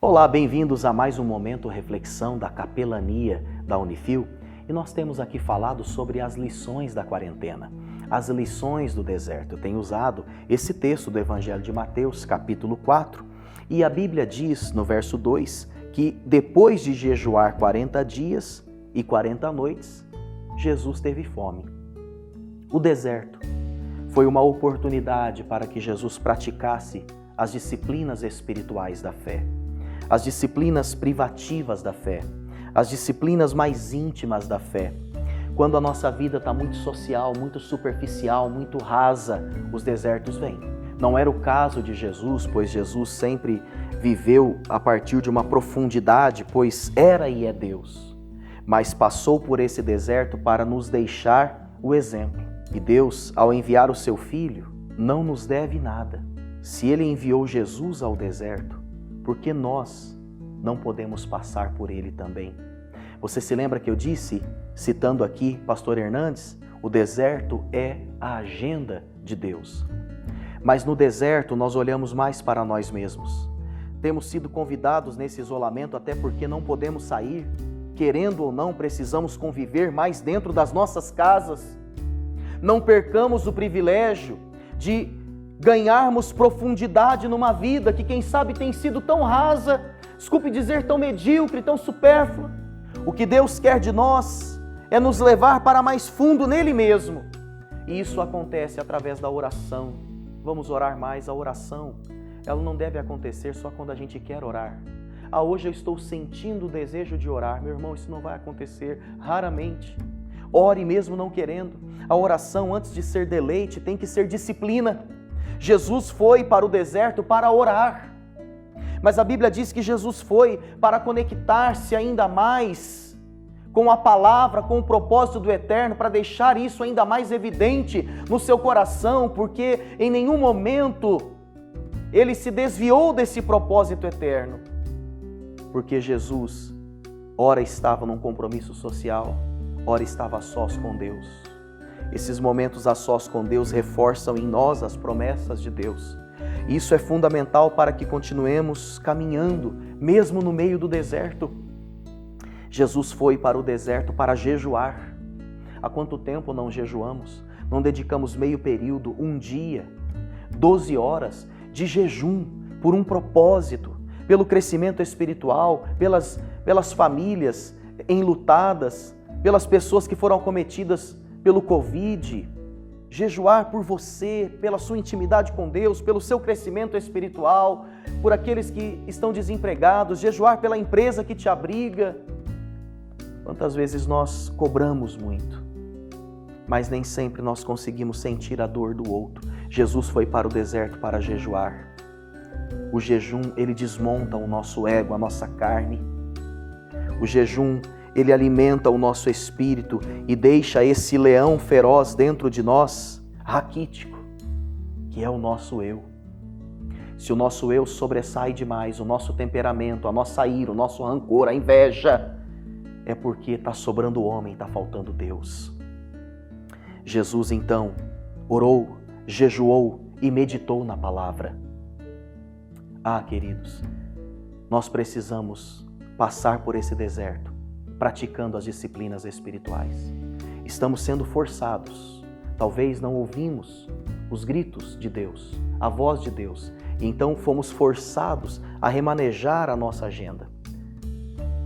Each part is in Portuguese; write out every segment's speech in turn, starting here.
Olá, bem-vindos a mais um momento reflexão da capelania da Unifil. E nós temos aqui falado sobre as lições da quarentena, as lições do deserto. Eu tenho usado esse texto do Evangelho de Mateus, capítulo 4, e a Bíblia diz no verso 2 que depois de jejuar 40 dias e 40 noites, Jesus teve fome. O deserto foi uma oportunidade para que Jesus praticasse as disciplinas espirituais da fé, as disciplinas privativas da fé, as disciplinas mais íntimas da fé. Quando a nossa vida está muito social, muito superficial, muito rasa, os desertos vêm. Não era o caso de Jesus, pois Jesus sempre viveu a partir de uma profundidade, pois era e é Deus. Mas passou por esse deserto para nos deixar o exemplo. E Deus, ao enviar o seu Filho, não nos deve nada. Se Ele enviou Jesus ao deserto, por que nós não podemos passar por ele também? Você se lembra que eu disse, citando aqui Pastor Hernandes, o deserto é a agenda de Deus. Mas no deserto nós olhamos mais para nós mesmos. Temos sido convidados nesse isolamento até porque não podemos sair. Querendo ou não, precisamos conviver mais dentro das nossas casas. Não percamos o privilégio de ganharmos profundidade numa vida que quem sabe tem sido tão rasa, desculpe dizer, tão medíocre, tão supérflua. O que Deus quer de nós é nos levar para mais fundo nele mesmo. E isso acontece através da oração. Vamos orar mais. A oração, ela não deve acontecer só quando a gente quer orar. Hoje eu estou sentindo o desejo de orar. Meu irmão, isso não vai acontecer raramente. Ore mesmo não querendo. A oração, antes de ser deleite, tem que ser disciplina. Jesus foi para o deserto para orar. Mas a Bíblia diz que Jesus foi para conectar-se ainda mais com a palavra, com o propósito do eterno, para deixar isso ainda mais evidente no seu coração, porque em nenhum momento ele se desviou desse propósito eterno. Porque Jesus, ora estava num compromisso social, ora estava a sós com Deus. Esses momentos a sós com Deus reforçam em nós as promessas de Deus. Isso é fundamental para que continuemos caminhando, mesmo no meio do deserto. Jesus foi para o deserto para jejuar. Há quanto tempo não jejuamos? Não dedicamos meio período, um dia, 12 horas de jejum por um propósito, pelo crescimento espiritual, pelas famílias enlutadas, pelas pessoas que foram acometidas pelo Covid. Jejuar por você, pela sua intimidade com Deus, pelo seu crescimento espiritual, por aqueles que estão desempregados, jejuar pela empresa que te abriga. Quantas vezes nós cobramos muito, mas nem sempre nós conseguimos sentir a dor do outro. Jesus foi para o deserto para jejuar. O jejum, ele desmonta o nosso ego, a nossa carne. O jejum, ele alimenta o nosso espírito e deixa esse leão feroz dentro de nós, raquítico, que é o nosso eu. Se o nosso eu sobressai demais, o nosso temperamento, a nossa ira, o nosso rancor, a inveja, é porque está sobrando o homem, está faltando Deus. Jesus então orou, jejuou e meditou na palavra. Queridos, nós precisamos passar por esse deserto, praticando as disciplinas espirituais. Estamos sendo forçados, talvez não ouvimos os gritos de Deus, a voz de Deus, e então fomos forçados a remanejar a nossa agenda.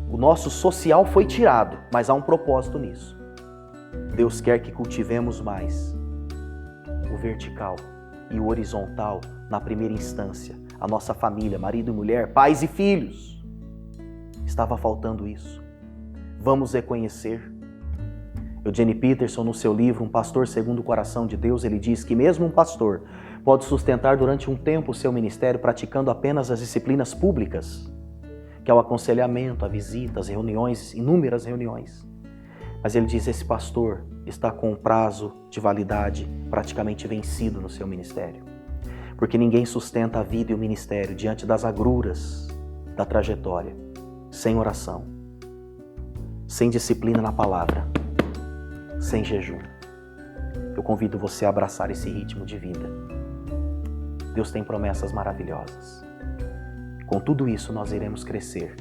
O nosso social foi tirado, mas há um propósito nisso. Deus quer que cultivemos mais o vertical e o horizontal na primeira instância, a nossa família, marido e mulher, pais e filhos. Estava faltando isso. Vamos reconhecer. Eugene Peterson, no seu livro Um Pastor Segundo o Coração de Deus, ele diz que mesmo um pastor pode sustentar durante um tempo o seu ministério praticando apenas as disciplinas públicas, que é o aconselhamento, a visita, as reuniões, inúmeras reuniões. Mas ele diz, esse pastor está com o prazo de validade praticamente vencido no seu ministério. Porque ninguém sustenta a vida e o ministério diante das agruras da trajetória, sem oração, sem disciplina na palavra, sem jejum. Eu convido você a abraçar esse ritmo de vida. Deus tem promessas maravilhosas. Com tudo isso, nós iremos crescer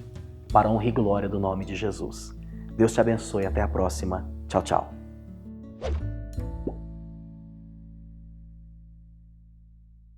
para a honra e glória do nome de Jesus. Deus te abençoe. Até a próxima. Tchau, tchau.